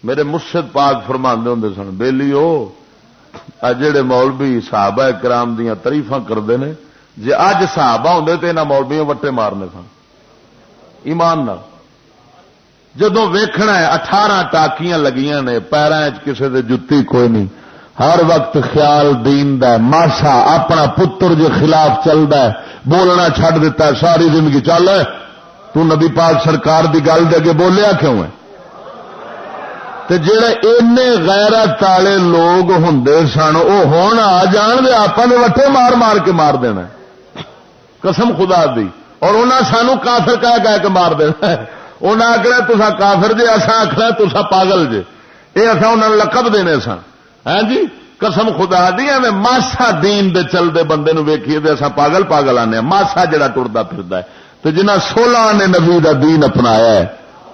میرے مرشد پاک فرماندے ہوندے سن بیلیو جڑے مولوی صحابہ کرام دیاں تعریفاں کردے نے جے اج صحابہ ہوندے تے انہاں مولویوں وٹے مارنے سن ایمان نال جدوں ویکھنا ہے 18 ٹاکیاں لگیاں نے پیراں وچ کسے دے جُتی کوئی نہیں ہر وقت خیال دین دا ماسا اپنا پتر جو خلاف چلدا ہے بولنا چھڈ دیتا ہے ساری زندگی چل تو نبی پاک سرکار دی گل دے اگے بولیا کیوں ہے تے جڑے اینے غیرت والے لوگ ہوندے سن او ہن آ جان دے آپاں دے وٹے مار مار کے مار دینا قسم خدا دی اور انہاں سانو کافر کہہ کے مار دینا انہاں آکھنا تساں کافر جے اساں آکھنا تساں پاگل جے اے اساں انہاں نوں لقب دینے سن ہاں جی قسم خدا دی میں ماسا دین دے چلدے بندے نو ویکھیے تے اساں پاگل پاگل آنے ماسا جڑا ٹردا پھردا ہے تے جنہاں 16 نے نبی دا دین اپنایا ہے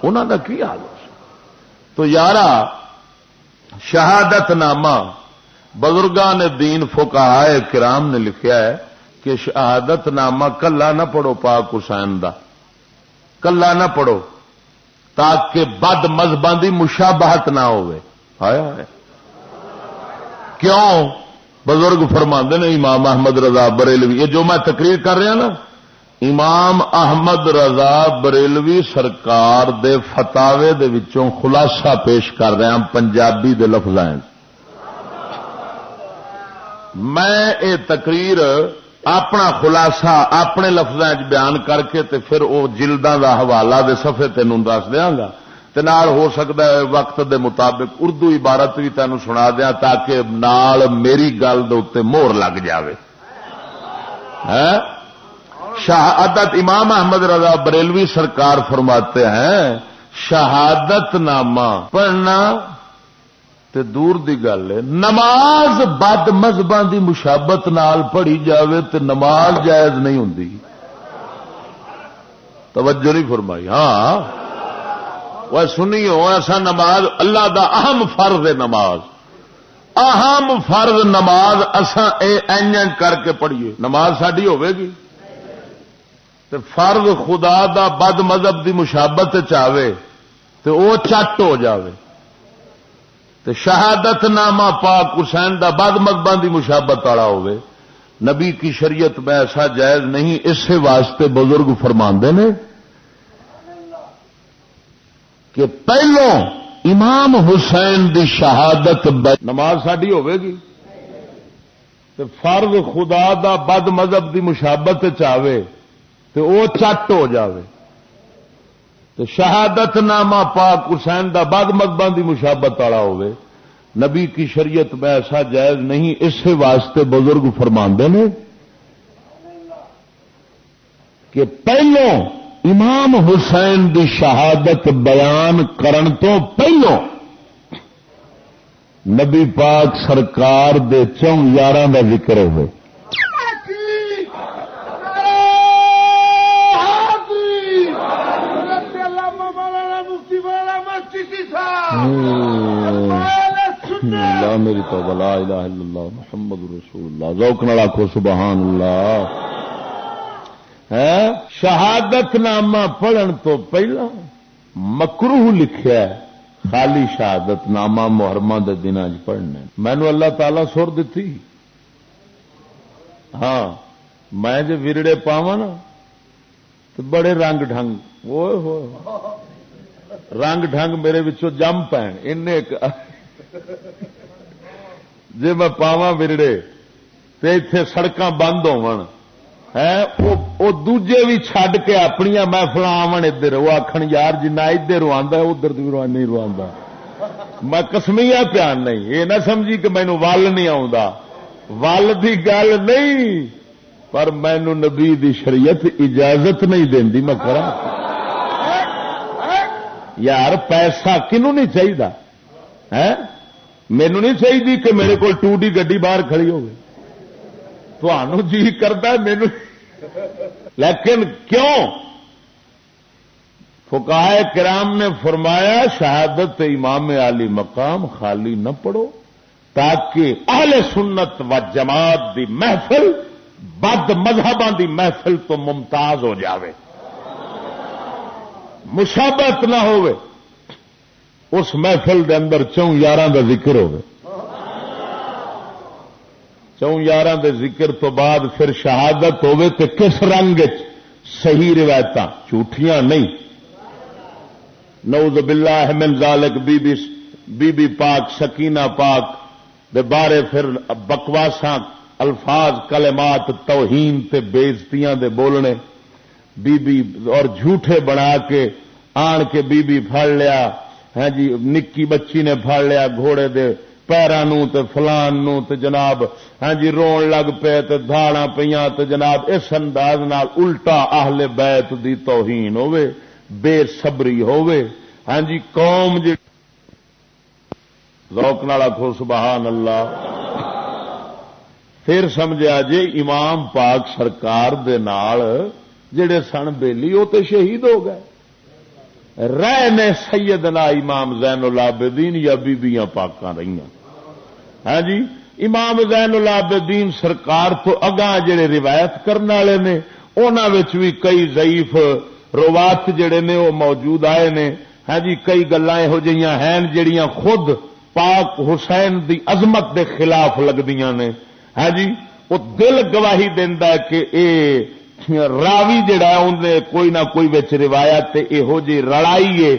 انہاں دا کی حال ہے تو یارا شہادت نامہ بزرگان دین فقہائے کرام نے لکھیا ہے کہ شہادت نامہ کلا نہ پڑھو پاک حسین دا کلا نہ پڑھو تاکہ بد مذہباں دی مشابہت نہ ہوئے ہائے کیوں بزرگ فرماندے نے امام احمد رضا بریلوی یہ جو میں تقریر کر رہا نا امام احمد رضا بریلوی سرکار دے فتاوے دے وچوں خلاصہ پیش کر رہا ہوں پنجابی دے لفظاں میں اے تقریر اپنا خلاصہ اپنے لفظاں بیان کر کے تے پھر او جلداں دا حوالہ دے صفحے تینوں دس دیاں گا تے نال ہو سکتا ہے وقت دے مطابق اردو عبارت بھی تینوں سنا دیاں تاکہ نال میری گل دے اوتے مہر لگ جاوے شہادت امام احمد رضا بریلوی سرکار فرماتے ہیں شہادت نامہ پڑھنا تے دور دی گل ہے نماز بد مذہباں دی مشابت نال پڑھی جاوے تے نماز جائز نہیں ہوندی توجہ نہیں فرمائی ہاں وہ سنیو ایسا نماز اللہ دا اہم فرض ہے نماز اہم فرض نماز اساں اے اینج کر کے پڑھیے نماز ساڈی ہوے گی تے فرض خدا دا بد مذہب دی مشابت چاہے تے او چٹ ہو جاوے تے شہادت نامہ پاک حسین دا بد مذہباں دی مشابت والا ہوے نبی کی شریعت میں ایسا جائز نہیں اسی واسطے بزرگ فرماندے نے کہ پہلو امام حسین دی شہادت نماز ساڈی ہوے گی تے فرض خدا دا بد مذہب دی مشابت چاہے تے او چٹ ہو جاوے تے شہادت نامہ پاک حسین دا بد مذہباں دی مشابت والا ہوے نبی کی شریعت میں ایسا جائز نہیں اسی واسطے بزرگ فرماندے نے کہ پہلو امام حسین دی شہادت بیان کرن تو پہلو نبی پاک سرکار دے 4 یاراں دا ذکر ہوئے لا میری توبہ لا الہ الا اللہ محمد رسول اللہ ذوق نال آکھو سبحان اللہ ہے شہادت نامہ پڑھن تو پہلا مکروہ لکھیا ہے خالی شہادت نامہ محرمہ دے دناں وچ پڑھنا مینوں اللہ تعالی سر دتی ہاں میں جے ورڑے پاواں نا تے بڑے رنگ ڈھنگ اوئے ہوئے رنگ ڈھنگ میرے وچوں جم پین انہیں جے میں پاواں ورڑے تے ایتھے سڑکاں بند ہون وہ دوجے بھی چھڈ کے اپنی محفل آون ادھر وہ آخن یار جنا ادھر رواندہ ادھر نہیں رواندہ میں قسمیا پیان نہیں یہ نہ سمجھی کہ مینو ول نہیں آتا ول دی گل نہیں پر مینو نبی دی شریعت اجازت نہیں دینی میں کرا یار پیسہ کنوں نہیں چاہیے مینو نہیں چاہیے کہ میرے کو 2D گڈی باہر کھڑی ہوگی تو جی کرتا ہے مینو لیکن کیوں فقہائے کرام نے فرمایا شہادت امام عالی مقام خالی نہ پڑھو تاکہ اہل سنت و جماعت دی محفل بد مذہباں دی محفل تو ممتاز ہو جاوے مشابہت نہ ہوئے اس محفل دے اندر 4 یاراں دا ذکر ہوگا، 4 یاراں دے ذکر تو بعد پھر شہادت ہوے تے کس رنگ صحیح روایت جھوٹیاں نہیں، نعوذ باللہ من ذالک بی بی پاک سکینہ پاک دے بارے پھر بکواساں الفاظ کلمات توہین تے بےزتیاں دے بولنے، بی بی اور جھوٹے بنا کے آن کے بی بی پھڑ لیا، ہاں جی نکی بچی نے پھڑ لیا گھوڑے دے پیراں نوں تے فلان نوں تے جناب ہاں جی رون لگ پے تے دھاڑاں پیاں تے جناب اس انداز نال الٹا اہل بیت دی توہین ہوے، بے صبری ہوے، ہاں جی قوم جی ذوق نال آکھو سبحان اللہ، پھر سمجھا جے امام پاک سرکار دے نال جڑے سن بیلی وہ تو شہید ہو گئے، رہ نے سیدنا امام زین العابدین یا بیبیاں پاکاں رہیاں، ہاں جی امام زین العابدین سرکار تو اگاں جڑے روایت کرنے والے نے انہاں وچ بھی کئی ضعیف روات جڑے نے وہ موجود آئے نے، ہاں جی کئی گلاں یہو جہاں ہیں جڑیاں خود پاک حسین دی عظمت دے خلاف لگدیاں نے، ہاں جی وہ دل گواہی دیندا ہے کہ اے راوی جڑا ہے انہیں کوئی نہ کوئی وچ روایت یہو جی رڑائی ہے،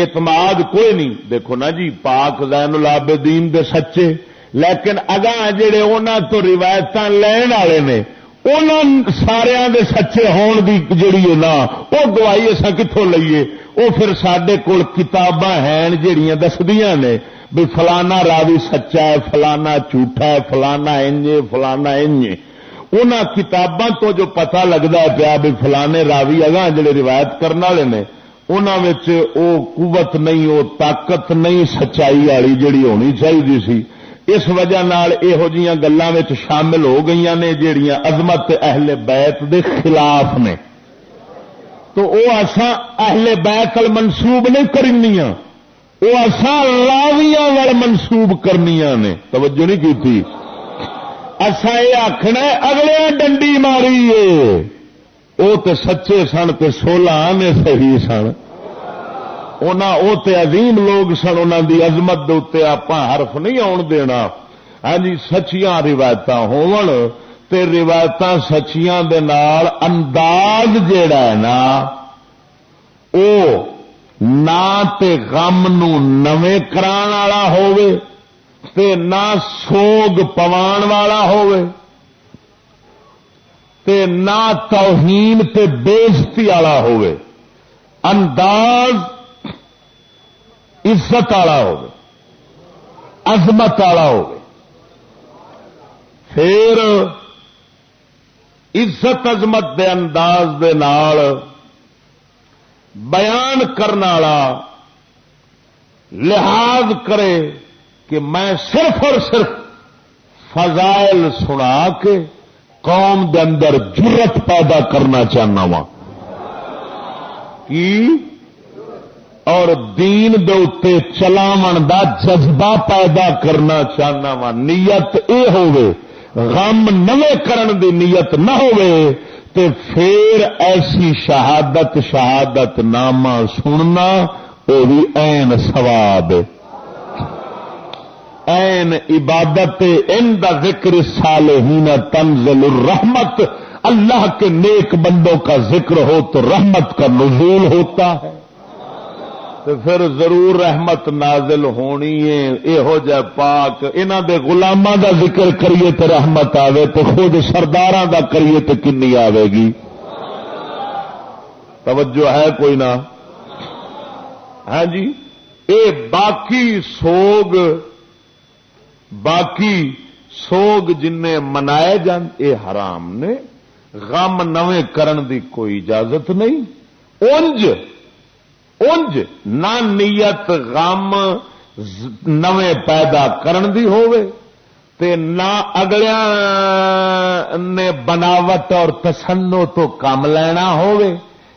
اعتماد کوئی نہیں، دیکھو نا جی پاک زین العابدین دے سچے، لیکن اگاں جڑے انہاں تو روایتاں لین والے نے انہاں ساریاں دے سچے ہون دی جڑی ہے نا وہ گواہی اساں کتھوں لئیے، وہ پھر ساڈے کول کتاباں ہیں جڑیاں دسدیاں نے بھی فلانا راوی سچا ہے، فلانا جھوٹا ہے، فلانا انج فلانا انج، انہاں کتاباں تو جو پتہ لگتا پیا بھی فلانے راوی اگاں جڑے روایت کرنے والے نے انہاں وچ او قوت نہیں، او طاقت نہیں سچائی والی جڑی ہونی چاہیے سی، اس وجہ نال یہو جیاں گلاں وچ شامل ہو گئیاں نے جڑیاں عظمت اہل بیت دے خلاف نے، تو او اساں اہل بیت المنسوب نہیں کرنیاں، وہ اساں لاویاں وال منسوب کرنیاں نے، توجہ نہیں کیتی، اساں یہ آخنا اگلے ڈنڈی ماری ہے وہ تے سچے سن تے 16 نے صحیح سن، وہ تے عظیم لوگ سن، انہاں دی عظمت دے اوتے آپاں حرف نہیں آن دینا، ہاں جی سچیاں روایتاں ہون تے روایتاں سچیاں دے نال انداز جیڑا ہے نا او نہ تے غم نو نویں کران والا ہووے تے نہ سوگ پوان والا ہووے تے نہ توہین تے بےزتی والا ہووے، انداز عزت والا ہووے، عظمت والا ہووے، پھر عزت عظمت دے انداز دے نال بیان کرنے والا لحاظ کرے کہ میں صرف اور صرف فضائل سنا کے قوم دے اندر جرت پیدا کرنا چاہنا وا کی اور دین دے اتے چلاون دا جذبہ پیدا کرنا چاہنا وا، نیت اے ہوے غم نوے کرن دی نیت نہ ہوے تے پھر ایسی شہادت نامہ سننا وہ بھی عین ثواب، عین عبادت، عند ذکر صالحین تنزل الرحمت، اللہ کے نیک بندوں کا ذکر ہو تو رحمت کا نزول ہوتا ہے، تو پھر ضرور رحمت نازل ہونی ہے، یہو جہ پاک انہاں دے غلاماں دا ذکر کریے تو رحمت آوے، تو خود سرداراں دا کریے تو کنی آوے گی، توجہ ہے کوئی نہ، ہاں جی اے باقی سوگ جن منائے جان اے حرام نے، غم نویں کرن دی کوئی اجازت نہیں، انج نہ نیت غم نویں پیدا کرن دی ہووے تے نہ اگلیاں نے بناوٹ اور تسنو تو کم لینا ہووے،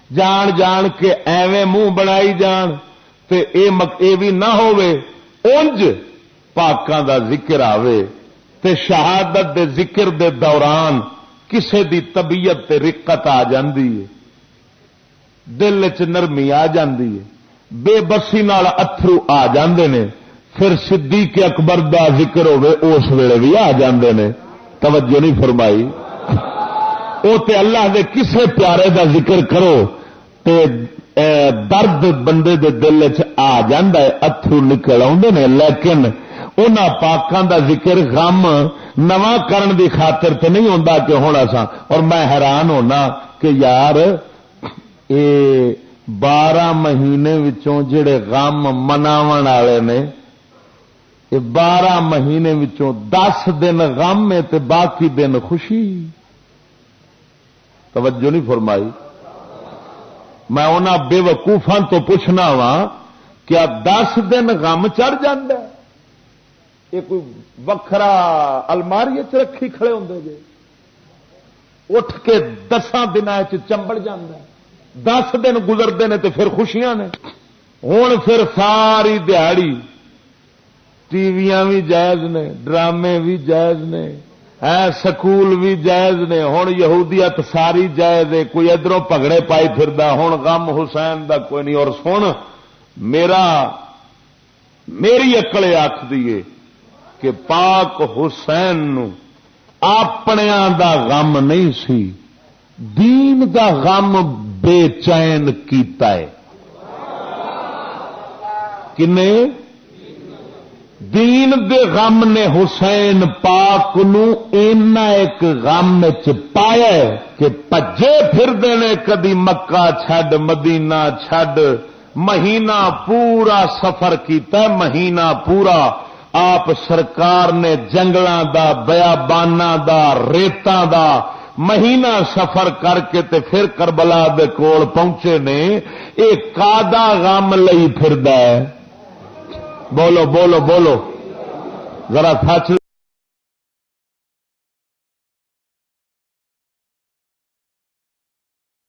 جان جان کے ایویں منہ بنائی جان تے اے بھی نہ ہووے، انج پاکاں دا ذکر آوے تے شہادت دے ذکر دے دوران کسے دی طبیعت تے رقت آ جاندی ہے، دل چ نرمی آ جاندی ہے، بے بسی نال اتھرو آ جاندے نے، پھر صدیق اکبر دا ذکر ہوے اس ویلے بھی آ جاندے نے. توجہ نہیں فرمائی. او تے اللہ دے کسے پیارے دا ذکر کرو تے درد بندے دے دل چ آ جاندا ہے، اتھرو نکل آوندے نے. لیکن انہاں پاکاں دا ذکر غم نواں کرن دی خاطر تے نہیں ہوندا کہ ہن اساں. اور میں حیران ہونا کہ یار اے 12 مہینے وچوں جڑے غم مناون والے نے، یہ 12 مہینے وچوں 10 دن غم ہے تے باقی دن خوشی. توجہ نہیں فرمائی. میں انہاں بے وقوفاں تو پوچھنا وا کیا 10 دن غم چڑھ جاندہ ہے؟ یہ کوئی وکھرا الماری چ رکھی کھڑے ہوندے جے، اٹھ کے 10 دناں چنبڑ جاندہ ہے. 10 دن گزرتے ہیں تو پھر خوشیاں نے. ہوں پھر ساری دیہڑی ٹی ویاں بھی جائز نے، ڈرامے بھی جائز نے، سکول بھی جائز نے. ہوں یہودیت ساری جائز ہے. کوئی ادھروں پگڑے پائی پھردا. ہوں غم حسین دا کوئی نہیں. اور سن میری عقل آکھدی ہے کہ پاک حسین نو اپنیاں دا غم نہیں سی، دین دا غم بے چین کیتا ہے. کنے دین دے غم نے حسین پاک نو اینا ایک غم چ پایا ہے کہ پجے پھردے نے. کدی مکہ چھڈ مدینہ چھڈ، مہینہ پورا سفر کیتا ہے. مہینہ پورا آپ سرکار نے جنگلاں دا، بیاباناں دا، ریتاں دا مہینہ سفر کر کے تے پھر کربلا دے کول پہنچے نے. ایک کادا غم لئی پھردا ہے. بولو بولو بولو ذرا سچ